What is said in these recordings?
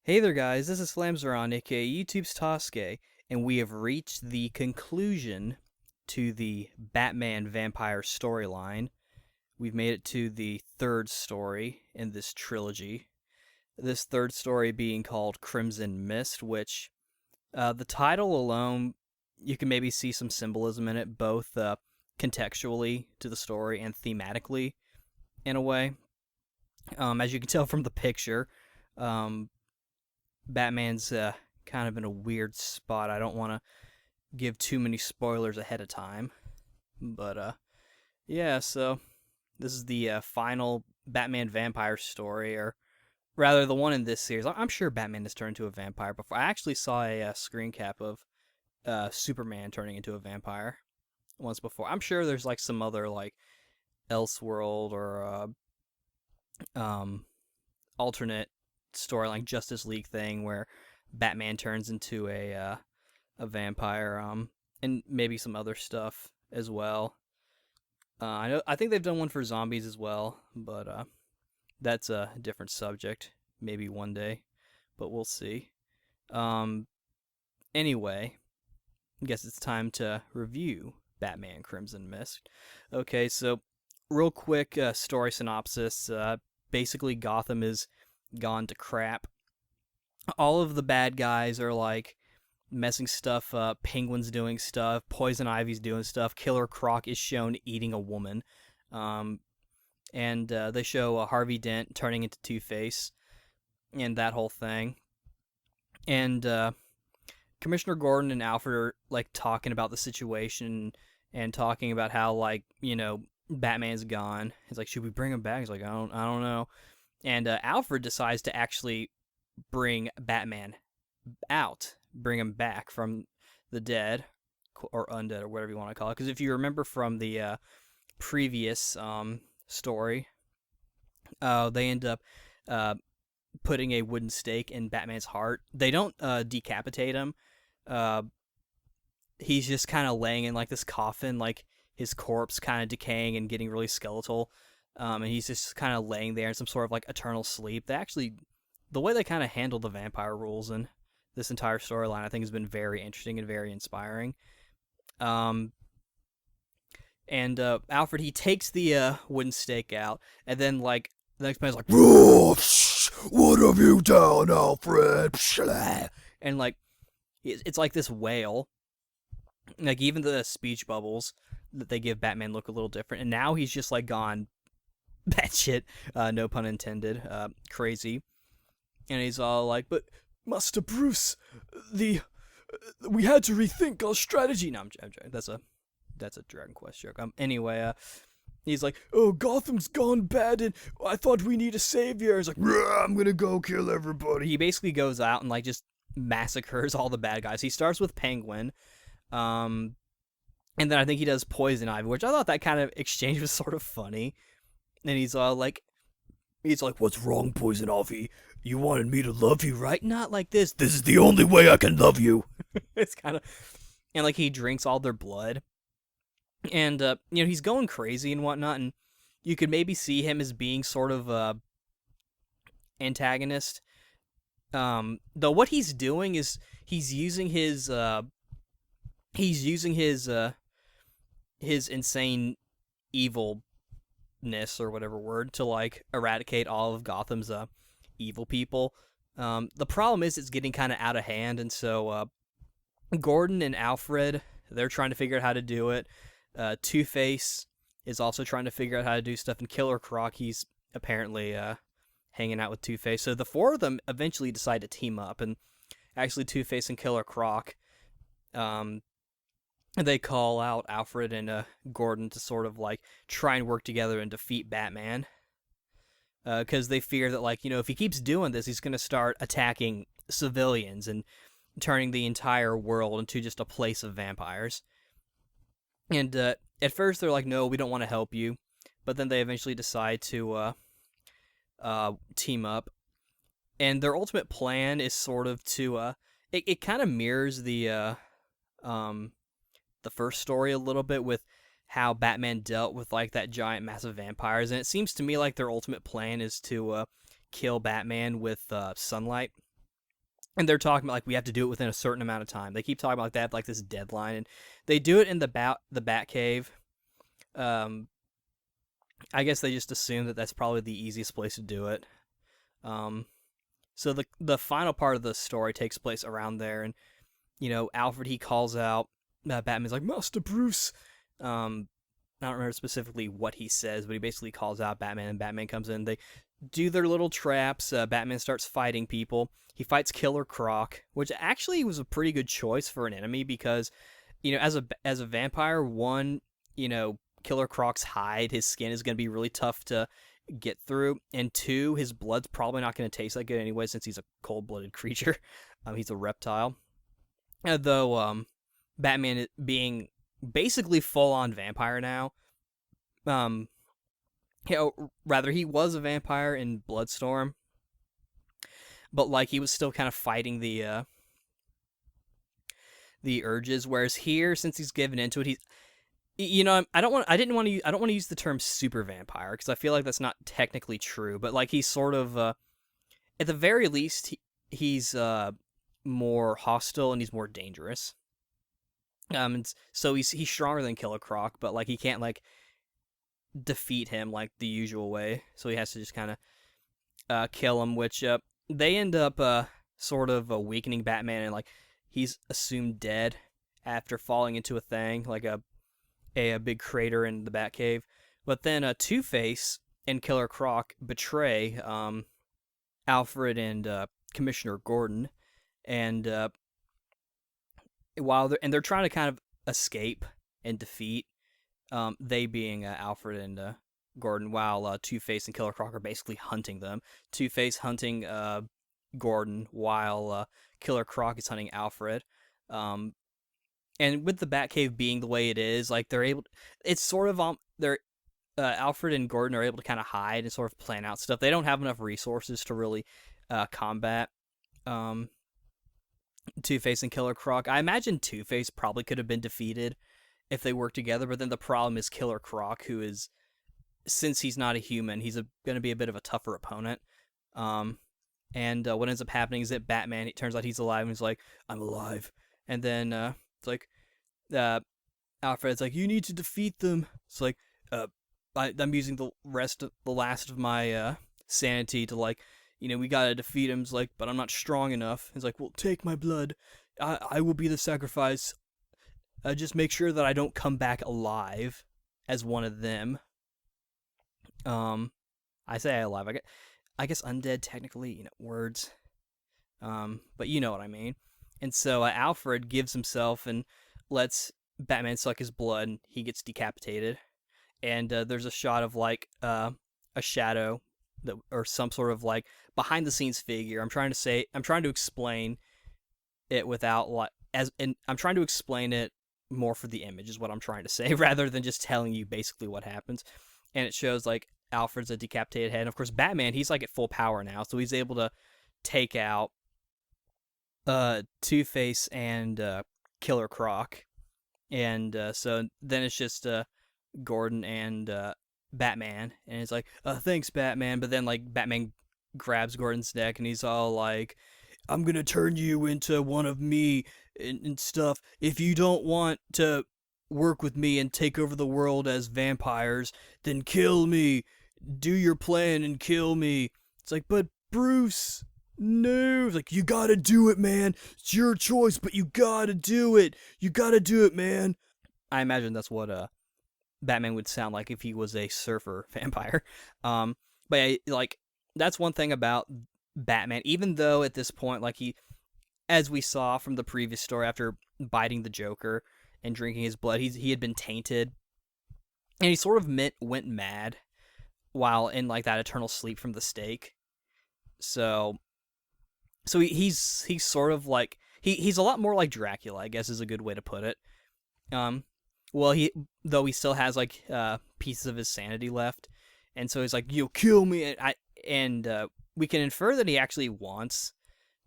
Hey there, guys. This is Flamzeron, aka YouTube's Tasuke, and we have reached the conclusion to the Batman vampire storyline. We've made it to the third story in this trilogy. This third story being called Crimson Mist, which the title alone, you can maybe see some symbolism in it, both contextually to the story and thematically in a way. As you can tell from the picture, um, Batman's kind of in a weird spot. I don't want to give too many spoilers ahead of time, but yeah. So this is the final Batman vampire story, or rather, the one in this series. I'm sure Batman has turned into a vampire before. I actually saw a screen cap of Superman turning into a vampire once before. I'm sure there's like some other like Elseworld or alternate story like Justice League thing where Batman turns into a vampire, and maybe some other stuff as well. I think they've done one for zombies as well, but that's a different subject. Maybe one day, but we'll see. Um, anyway, I guess it's time to review Batman Crimson Mist. Okay, so real quick story synopsis. Basically, Gotham is gone to crap. All of the bad guys are like messing stuff up. Penguin's doing stuff. Poison Ivy's doing stuff. Killer Croc is shown eating a woman. Um, and they show Harvey Dent turning into Two-Face and that whole thing. And Commissioner Gordon and Alfred are like talking about the situation and talking about how Batman's gone. He's like, should we bring him back? He's like, I don't know. And Alfred decides to actually bring Batman out, bring him back from the dead or undead or whatever you want to call it. Because if you remember from the previous story, they end up putting a wooden stake in Batman's heart. They don't decapitate him. He's just kind of laying in like this coffin, like his corpse kind of decaying and getting really skeletal. And he's just kind of laying there in some sort of like eternal sleep. The way they kind of handle the vampire rules in this entire storyline, I think, has been very interesting and very inspiring. And Alfred, he takes the wooden stake out, and then like the next man's like, "What have you done, Alfred?" And like, it's like this wail. Like even the speech bubbles that they give Batman look a little different, and now he's just like gone batshit, no pun intended, crazy. And he's all like, "But Master Bruce, we had to rethink our strategy." No, I'm joking. That's a Dragon Quest joke. Anyway, he's like, "Oh, Gotham's gone bad, and I thought we need a savior." He's like, "I'm gonna go kill everybody." He basically goes out and like just massacres all the bad guys. He starts with Penguin, and then I think he does Poison Ivy, which I thought that kind of exchange was sort of funny. And he's like, "What's wrong, Poison Ivy? You wanted me to love you, right? Not like this. This is the only way I can love you." It's kind of, and like he drinks all their blood, and he's going crazy and whatnot, and you could maybe see him as being sort of antagonist. Though what he's doing is he's using his insane evilness or whatever word to like eradicate all of Gotham's evil people. The problem is it's getting kind of out of hand, and so Gordon and Alfred, they're trying to figure out how to do it. Two-Face is also trying to figure out how to do stuff, and Killer Croc, he's apparently hanging out with Two-Face. So the four of them eventually decide to team up, and actually Two-Face and Killer Croc, they call out Alfred and Gordon to sort of like try and work together and defeat Batman. Because they fear that, like, if he keeps doing this, he's going to start attacking civilians and turning the entire world into just a place of vampires. And at first they're like, "No, we don't want to help you," but then they eventually decide to team up. And their ultimate plan is sort of to it kind of mirrors the first story a little bit, with how Batman dealt with like that giant massive vampires, and it seems to me like their ultimate plan is to kill Batman with sunlight. and they're talking about like we have to do it within a certain amount of time. They keep talking about like they have like this deadline, and they do it in the Bat Cave. Um, I guess they just assume that that's probably the easiest place to do it. Um, so the final part of the story takes place around there, and Alfred he calls out. Batman's like Master Bruce. I don't remember specifically what he says, but he basically calls out Batman, and Batman comes in. They do their little traps. Batman starts fighting people. He fights Killer Croc, which actually was a pretty good choice for an enemy because, as a vampire, one, Killer Croc's hide, his skin is going to be really tough to get through, and two, his blood's probably not going to taste that good anyway since he's a cold-blooded creature. He's a reptile. Though Batman being basically full-on vampire now. Rather he was a vampire in Bloodstorm, but like he was still kind of fighting the urges. Whereas here, since he's given into it, I don't want to use the term super vampire because I feel like that's not technically true. But like he's sort of, at the very least, he's more hostile and he's more dangerous. And so he's stronger than Killer Croc, but like he can't like defeat him like the usual way. So he has to just kind of kill him, which they end up sort of weakening Batman, and like he's assumed dead after falling into a thing like a big crater in the Batcave. But then Two-Face and Killer Croc betray Alfred and Commissioner Gordon, and while they're trying to kind of escape and defeat, they being Alfred and Gordon, while Two-Face and Killer Croc are basically hunting them. Two-Face hunting Gordon while Killer Croc is hunting Alfred. And with the Batcave being the way it is, like it's sort of they're Alfred and Gordon are able to kind of hide and sort of plan out stuff. They don't have enough resources to really combat Two-Face and Killer Croc. I imagine Two-Face probably could have been defeated if they worked together, but then the problem is Killer Croc, who is, since he's not a human, he's going to be a bit of a tougher opponent. And what ends up happening is that Batman, it turns out he's alive, and he's like, I'm alive. And then it's like, Alfred's like, you need to defeat them. It's like, I'm using the last of my sanity to like, we gotta defeat him. It's like, but I'm not strong enough. It's like, well, take my blood. I will be the sacrifice. Just make sure that I don't come back alive as one of them. I say alive. I guess undead technically, words. But you know what I mean. And so Alfred gives himself and lets Batman suck his blood, and he gets decapitated. And there's a shot of like a shadow or some sort of like behind the scenes figure. I'm trying to explain it without like I'm trying to explain it more for the image is what I'm trying to say rather than just telling you basically what happens. And it shows like Alfred's a decapitated head. And of course Batman, he's like at full power now, so he's able to take out Two-Face and Killer Croc. And so then it's just Gordon and Batman, and it's like, thanks, Batman. But then like Batman grabs Gordon's neck, and he's all like, I'm gonna turn you into one of me and stuff. If you don't want to work with me and take over the world as vampires, then kill me. Do your plan and kill me. It's like, but Bruce, no. It's like, you gotta do it, man. It's your choice, but you gotta do it. You gotta do it, man. I imagine that's what Batman would sound like if he was a surfer vampire. But like that's one thing about Batman. Even though at this point, like as we saw from the previous story, after biting the Joker and drinking his blood, he had been tainted, and he sort of went mad while in like that eternal sleep from the stake. So he's sort of like he's a lot more like Dracula, I guess is a good way to put it. Well, he still has like pieces of his sanity left, and so he's like, "You'll kill me," and we can infer that he actually wants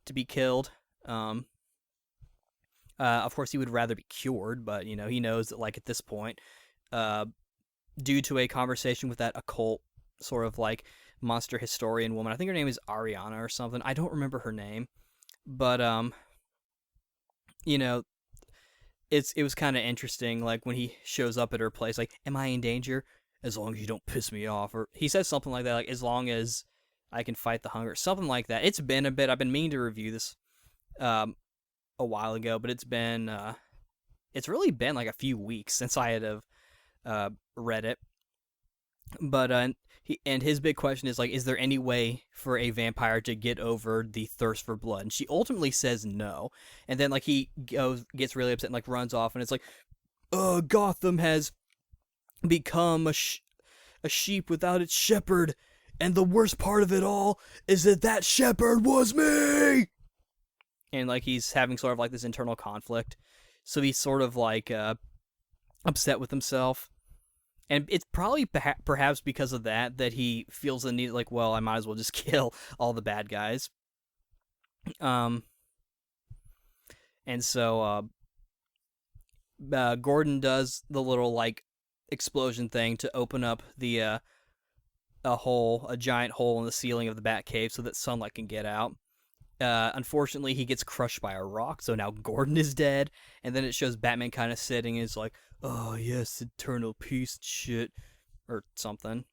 to be killed. Of course, he would rather be cured, but he knows that like at this point, due to a conversation with that occult sort of like monster historian woman, I think her name is Ariana or something. I don't remember her name, But you know, it was kind of interesting, like when he shows up at her place, like, "Am I in danger? As long as you don't piss me off," or he says something like that, like, "As long as I can fight the hunger," something like that. It's been a bit. I've been meaning to review this um a while ago, but it's really been like a few weeks since I had read it. But his big question is like, is there any way for a vampire to get over the thirst for blood? And she ultimately says no. And then like he gets really upset and like runs off, and it's like, Gotham has become a sheep without its shepherd, and the worst part of it all is that shepherd was me. And like he's having sort of like this internal conflict, so he's sort of like upset with himself. And it's probably perhaps because of that he feels the need, like, well, I might as well just kill all the bad guys. And so Gordon does the little like explosion thing to open up the a giant hole in the ceiling of the Batcave so that sunlight can get out. Unfortunately, he gets crushed by a rock, so now Gordon is dead. And then it shows Batman kind of sitting and is like, "Oh yes, eternal peace and shit," or something.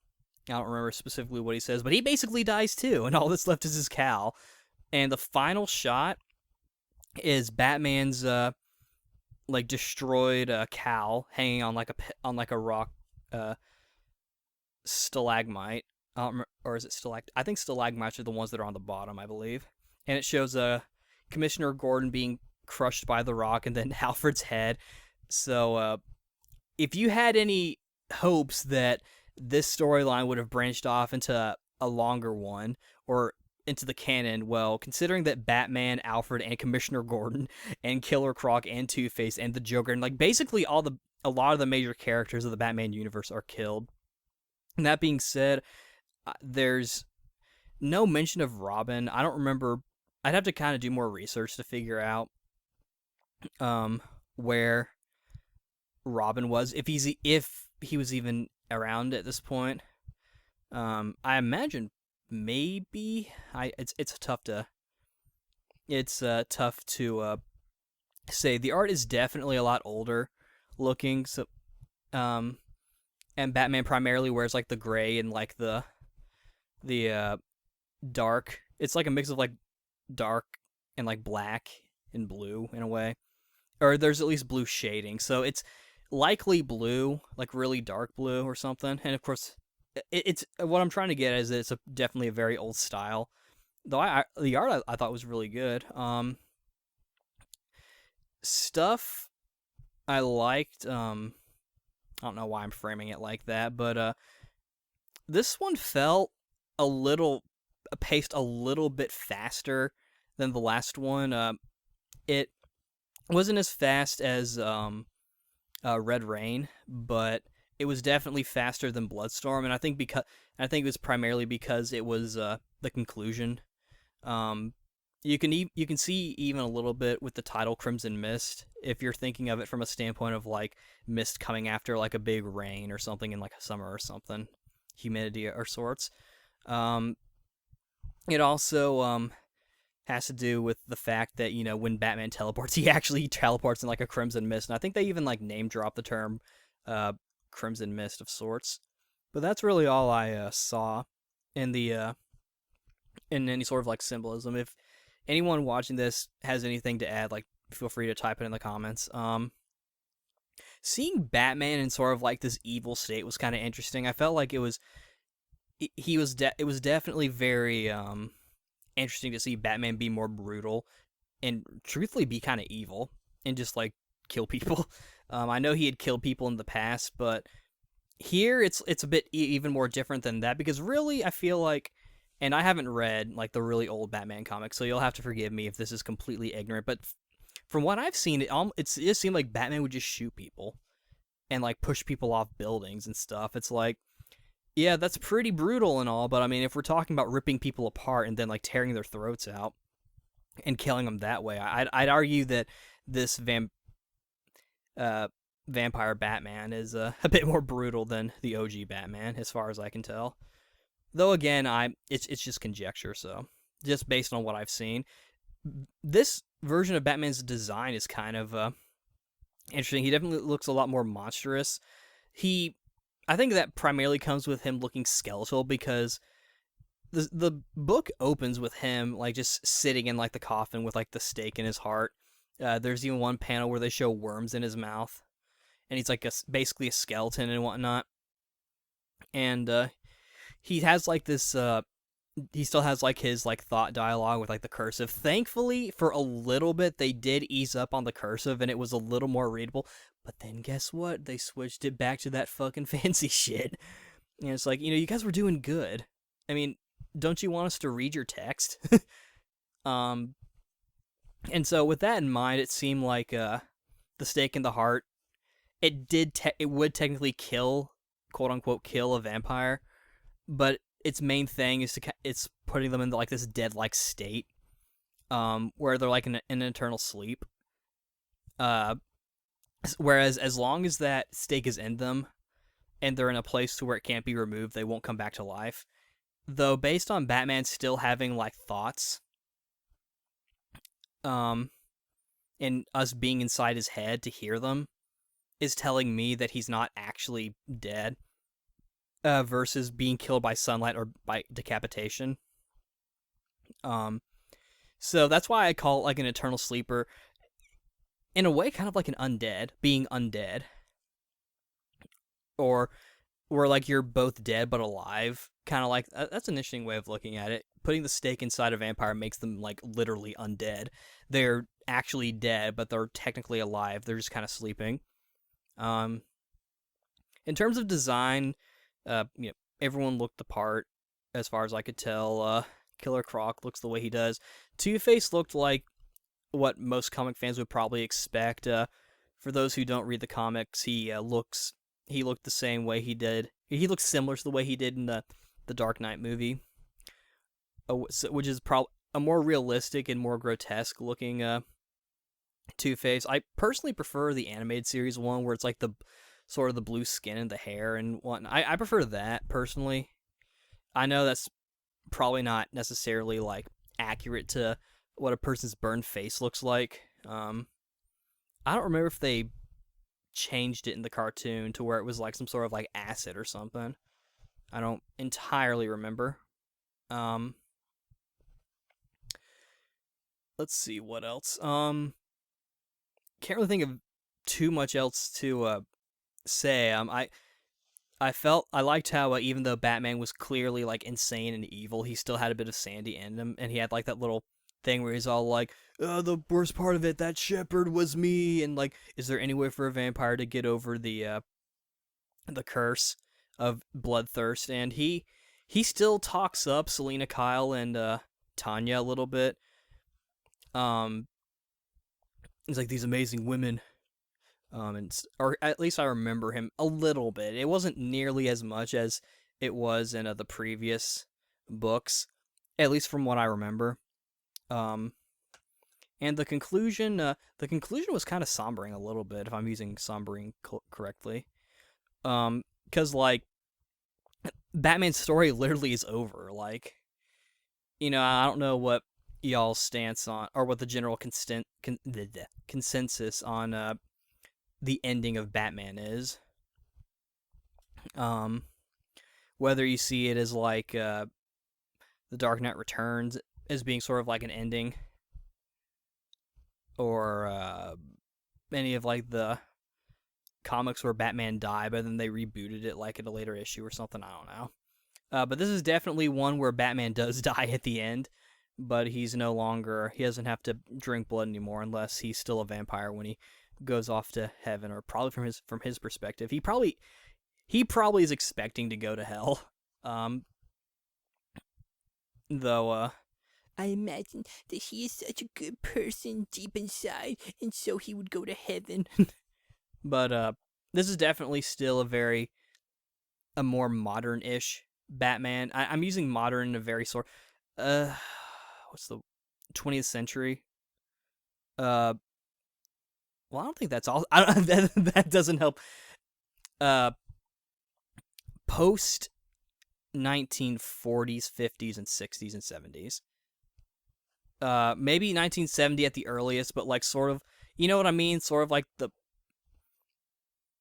I don't remember specifically what he says, but he basically dies too, and all that's left is his cowl. And the final shot is Batman's like destroyed cowl hanging on like a rock stalagmite. Or is it stalact? I think stalagmites are the ones that are on the bottom, I believe. And it shows Commissioner Gordon being crushed by the rock, and then Alfred's head. So if you had any hopes that this storyline would have branched off into a longer one or into the canon, well, considering that Batman, Alfred, and Commissioner Gordon, and Killer Croc, and Two-Face, and the Joker, and like basically a lot of the major characters of the Batman universe are killed. And that being said, there's no mention of Robin. I don't remember. I'd have to kind of do more research to figure out where Robin was, if he was even around at this point. I imagine maybe it's tough to say. The art is definitely a lot older looking, so and Batman primarily wears like the gray and like the dark. It's like a mix of like dark and like black and blue in a way, or there's at least blue shading, so it's likely blue, like really dark blue or something. And of course, it's what I'm trying to get is that it's definitely a very old style. Though the art I thought was really good. Stuff I liked. I don't know why I'm framing it like that, but this one felt paced a little bit faster than the last one. It wasn't as fast as Red Rain, but it was definitely faster than Bloodstorm, and I think it was primarily because it was the conclusion. You can see even a little bit with the title Crimson Mist if you're thinking of it from a standpoint of like mist coming after like a big rain or something in like a summer or something, humidity or sorts. It also has to do with the fact that, you know, when Batman teleports, he actually teleports in like a crimson mist, and I think they even like name drop the term crimson mist of sorts. But that's really all I saw in the in any sort of like symbolism. If anyone watching this has anything to add, like, feel free to type it in the comments. Seeing Batman in sort of like this evil state was kind of interesting. I felt like it was definitely very interesting to see Batman be more brutal and truthfully be kind of evil and just like kill people. I know he had killed people in the past, but here it's a bit even more different than that, because really I feel like, and I haven't read like the really old Batman comics, so you'll have to forgive me if this is completely ignorant, but from what I've seen, it just seemed like Batman would just shoot people and like push people off buildings and stuff. It's like, yeah, that's pretty brutal and all, but I mean, if we're talking about ripping people apart and then like tearing their throats out and killing them that way, I'd argue that this vampire Batman is a bit more brutal than the OG Batman, as far as I can tell. Though again, it's just conjecture, so just based on what I've seen. this version of Batman's design is kind of interesting. He definitely looks a lot more monstrous. I think that primarily comes with him looking skeletal because the book opens with him like just sitting in like the coffin with like the stake in his heart. There's even one panel where they show worms in his mouth, and he's like basically a skeleton and whatnot. And he has like this. He still has like his like thought dialogue with like the cursive. Thankfully, for a little bit, they did ease up on the cursive, and it was a little more readable. But then guess what? They switched it back to that fucking fancy shit. And it's like, you guys were doing good. I mean, don't you want us to read your text? um, and so with that in mind, it seemed like the stake in the heart. It would technically kill, quote unquote, kill a vampire, but its main thing is it's putting them into like this dead like state, where they're like in an eternal sleep. Whereas as long as that stake is in them, and they're in a place to where it can't be removed, they won't come back to life. Though based on Batman still having like thoughts, um, and us being inside his head to hear them, is telling me that he's not actually dead. Versus being killed by sunlight or by decapitation. So that's why I call it like an eternal sleeper. In a way, kind of like an undead, being undead. Or where like you're both dead but alive. Kind of like, that's an interesting way of looking at it. Putting the stake inside a vampire makes them like literally undead. They're actually dead, but they're technically alive. They're just kind of sleeping. In terms of design, everyone looked the part, as far as I could tell. Killer Croc looks the way he does. Two-Face looked like what most comic fans would probably expect. For those who don't read the comics, he looked the same way he did. He looks similar to the way he did in the Dark Knight movie, which is probably a more realistic and more grotesque looking Two-Face. I personally prefer the animated series one where it's like the sort of the blue skin and the hair and whatnot. I prefer that personally. I know that's probably not necessarily like accurate to what a person's burned face looks like. I don't remember if they changed it in the cartoon to where it was like some sort of like acid or something. I don't entirely remember. Let's see what else. Can't really think of too much else to say. I liked how even though Batman was clearly like insane and evil, he still had a bit of Sandy in him, and he had like that little thing where he's all like, the worst part of it, that shepherd was me, and like, is there any way for a vampire to get over the curse of bloodthirst? And he still talks up Selena Kyle and Tanya a little bit. He's like, these amazing women. Or at least I remember him a little bit. It wasn't nearly as much as it was in the previous books, at least from what I remember. And the conclusion was kind of sombering a little bit, if I'm using sombering correctly. Because like Batman's story literally is over. Like, I don't know what y'all's stance on, or what the general consensus on the ending of Batman is. Whether you see it as like The Dark Knight Returns as being sort of like an ending, or any of like the comics where Batman died, but then they rebooted it like in a later issue or something. I don't know. But this is definitely one where Batman does die at the end, but he doesn't have to drink blood anymore unless he's still a vampire when he goes off to heaven, or probably from his perspective, he probably is expecting to go to hell. Though I imagine that he is such a good person deep inside, and so he would go to heaven. But this is definitely still a more modern-ish Batman. I'm using modern in a very sort what's the 20th century? Well, I don't think that's all. That doesn't help. Post 1940s, 50s, and 60s and 70s. maybe 1970 at the earliest, but like sort of, you know what I mean? Sort of like the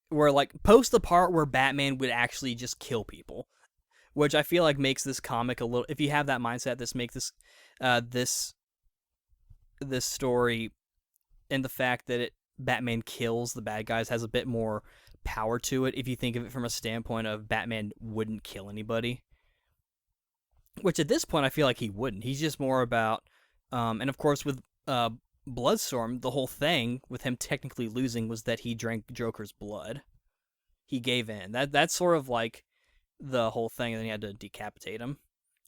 where like post the part where Batman would actually just kill people, which I feel like makes this comic a little. If you have that mindset, this makes this this story and the fact that Batman kills the bad guys has a bit more power to it. If you think of it from a standpoint of Batman wouldn't kill anybody, which at this point I feel like he wouldn't. He's just more about, and of course with Bloodstorm, the whole thing with him technically losing was that he drank Joker's blood. He gave in. That's sort of like the whole thing, and then he had to decapitate him.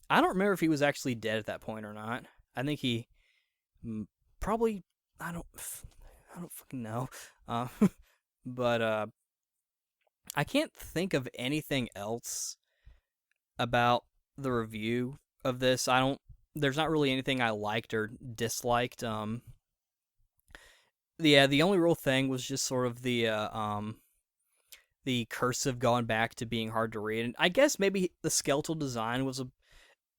I don't remember if he was actually dead at that point or not. I think he probably. I don't fucking know. Uh, but I can't think of anything else about the review of this. I don't. There's not really anything I liked or disliked. Yeah, the only real thing was just sort of the cursive going back to being hard to read. And I guess maybe the skeletal design was a.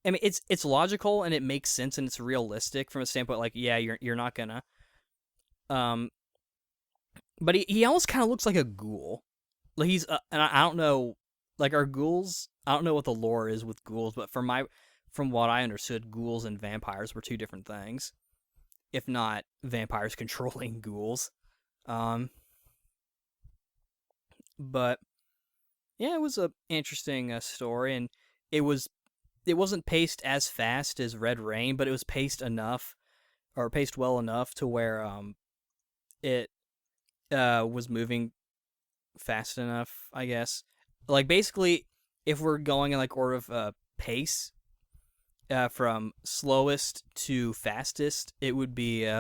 I mean, it's logical and it makes sense and it's realistic from a standpoint. Like, yeah, you're not gonna. Um, but he almost kind of looks like a ghoul. Like he's and I don't know, like are ghouls. I don't know what the lore is with ghouls, but from what I understood, ghouls and vampires were two different things, if not vampires controlling ghouls. Um, but yeah, it was a interesting story, and it was it wasn't paced as fast as Red Rain, but it was paced enough or paced well enough to where it was moving fast enough, I guess. Like basically, if we're going in like order of pace, from slowest to fastest, it would be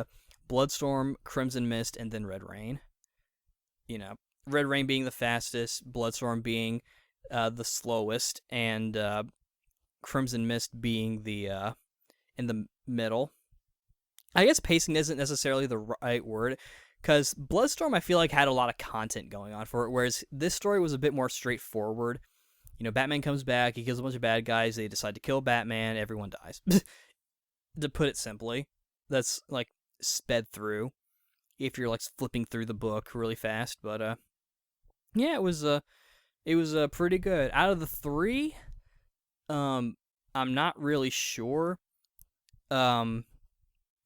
Bloodstorm, Crimson Mist, and then Red Rain. You know, Red Rain being the fastest, Bloodstorm being the slowest, and Crimson Mist being the in the middle. I guess pacing isn't necessarily the right word, because Bloodstorm I feel like had a lot of content going on for it, whereas this story was a bit more straightforward. You know, Batman comes back, he kills a bunch of bad guys, they decide to kill Batman, everyone dies. To put it simply, that's like sped through if you're like flipping through the book really fast. But yeah, it was pretty good. Out of the three, I'm not really sure. Um,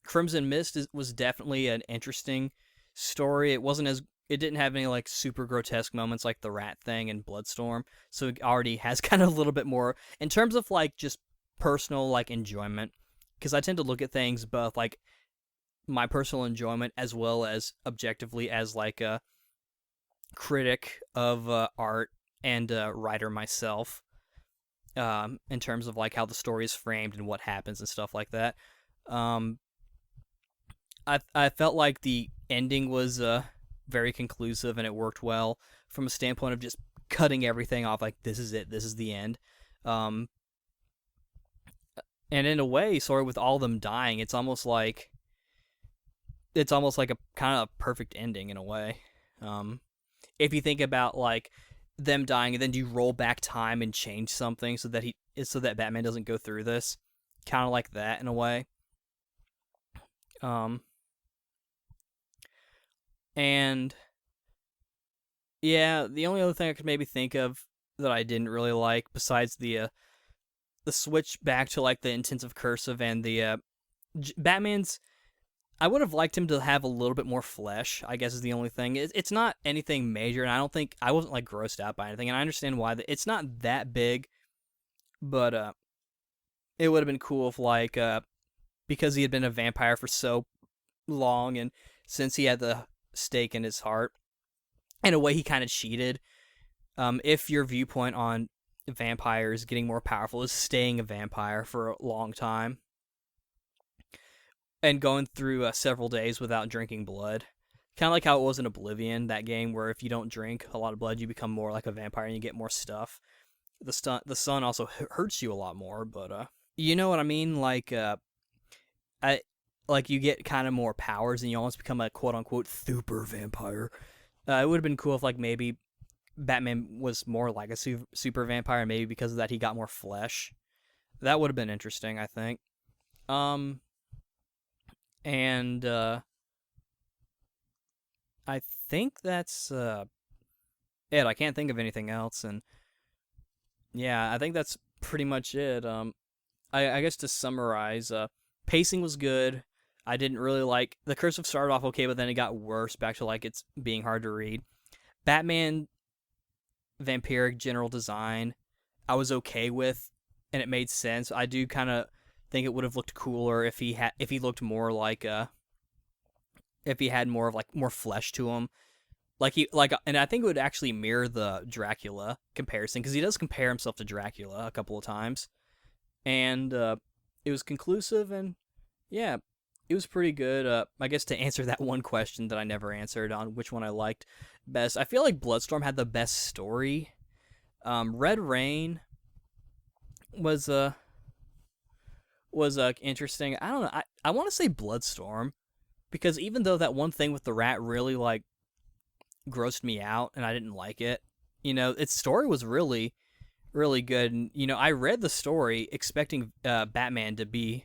Crimson Mist was definitely an interesting story. It didn't have any like super grotesque moments like the rat thing and Bloodstorm, so it already has kind of a little bit more in terms of like just personal like enjoyment. Because I tend to look at things both like my personal enjoyment as well as objectively as like a critic of art and writer myself. In terms of like how the story is framed and what happens and stuff like that. Um, I felt like the ending was very conclusive and it worked well from a standpoint of just cutting everything off. Like this is it, this is the end. Um, and in a way, sort of with all of them dying, it's almost like a kind of perfect ending in a way. If you think about like them dying and then do you roll back time and change something so that Batman doesn't go through this, kind of like that in a way. Um, and yeah, the only other thing I could maybe think of that I didn't really like, besides the switch back to like the intensive cursive and the Batman's, I would have liked him to have a little bit more flesh, I guess is the only thing. It's not anything major, and I wasn't like grossed out by anything, and I understand why. It's not that big, but it would have been cool if like because he had been a vampire for so long, and since he had the stake in his heart, in a way he kind of cheated. If your viewpoint on vampires getting more powerful is staying a vampire for a long time and going through several days without drinking blood. Kind of like how it was in Oblivion, that game where if you don't drink a lot of blood, you become more like a vampire and you get more stuff. The sun also hurts you a lot more, but you know what I mean? Like I like you get kind of more powers and you almost become a quote unquote super vampire. It would have been cool if like maybe Batman was more like a super vampire, and maybe because of that he got more flesh. That would have been interesting, I think. Um, And I think that's it. I can't think of anything else, and yeah, I think that's pretty much it. I guess to summarize, pacing was good. I didn't really like the cursive started off okay, but then it got worse back to like it's being hard to read. Batman vampiric general design, I was okay with, and it made sense. I do kind of think it would have looked cooler if he looked more like if he had more of like more flesh to him. And I think it would actually mirror the Dracula comparison because he does compare himself to Dracula a couple of times, and it was conclusive, and yeah, it was pretty good. I guess to answer that one question that I never answered on which one I liked best, I feel like Bloodstorm had the best story. Red Rain was interesting. I don't know. I want to say Bloodstorm because even though that one thing with the rat really like grossed me out and I didn't like it, its story was really really good. And I read the story expecting Batman to be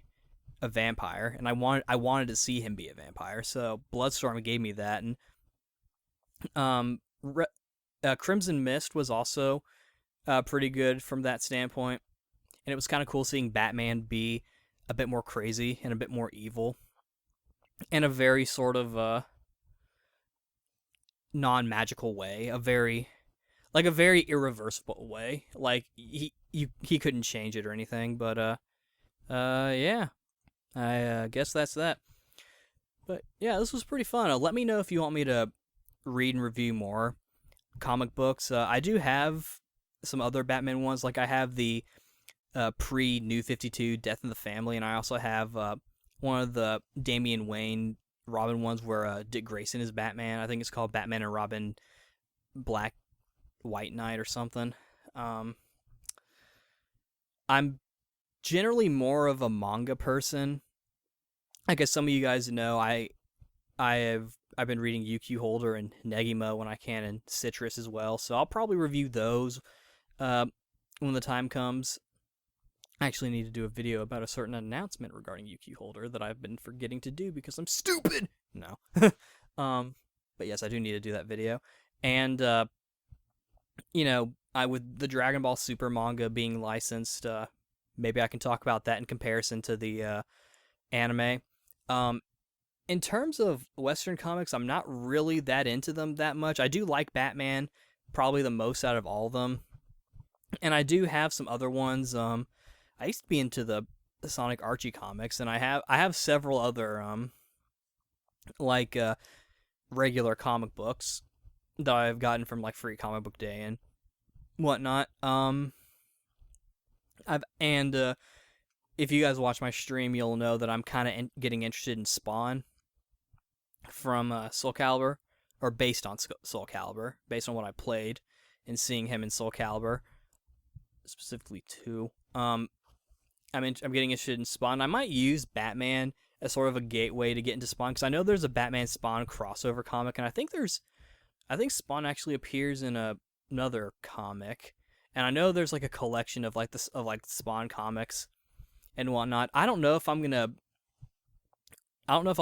a vampire, and I wanted to see him be a vampire. So Bloodstorm gave me that, and Re- Crimson Mist was also pretty good from that standpoint, and it was kind of cool seeing Batman be a bit more crazy and a bit more evil, in a very sort of non-magical way, a very irreversible way. Like he couldn't change it or anything, but yeah, I guess that's that. But yeah, this was pretty fun. Let me know if you want me to read and review more comic books. I do have some other Batman ones. Like I have the pre New 52 Death in the Family, and I also have one of the Damian Wayne Robin ones where Dick Grayson is Batman. I think it's called Batman and Robin Black White Knight or something. Um, I'm generally more of a manga person. I guess some of you guys know I've been reading UQ Holder and Negima when I can, and Citrus as well. So I'll probably review those uh, when the time comes. I actually need to do a video about a certain announcement regarding UQ Holder that I've been forgetting to do because I'm stupid. No. But yes, I do need to do that video. And I with the Dragon Ball Super manga being licensed, maybe I can talk about that in comparison to the anime. Um, in terms of Western comics, I'm not really that into them that much. I do like Batman, probably the most out of all of them, and I do have some other ones. I used to be into the Sonic Archie comics, and I have several other like regular comic books that I've gotten from like Free Comic Book Day and whatnot. I've and if you guys watch my stream, you'll know that I'm kind of getting interested in Spawn from Soul Calibur, or based on Soul Calibur, based on what I played and seeing him in Soul Calibur, specifically 2. I'm getting interested in Spawn. I might use Batman as sort of a gateway to get into Spawn because I know there's a Batman Spawn crossover comic, and I think Spawn actually appears in another comic, and I know there's like a collection of like Spawn comics and whatnot. I don't know if I'll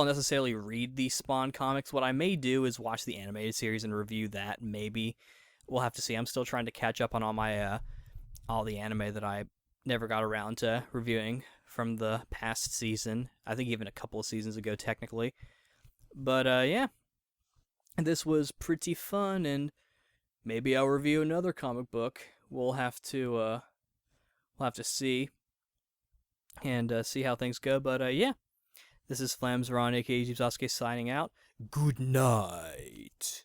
necessarily read the Spawn comics. What I may do is watch the animated series and review that. Maybe we'll have to see. I'm still trying to catch up on all the anime that I never got around to reviewing from the past season. I think even a couple of seasons ago, technically. But yeah, this was pretty fun, and maybe I'll review another comic book. We'll have to see and see how things go. But yeah, this is Flams Ron, aka Tasuke, signing out. Good night.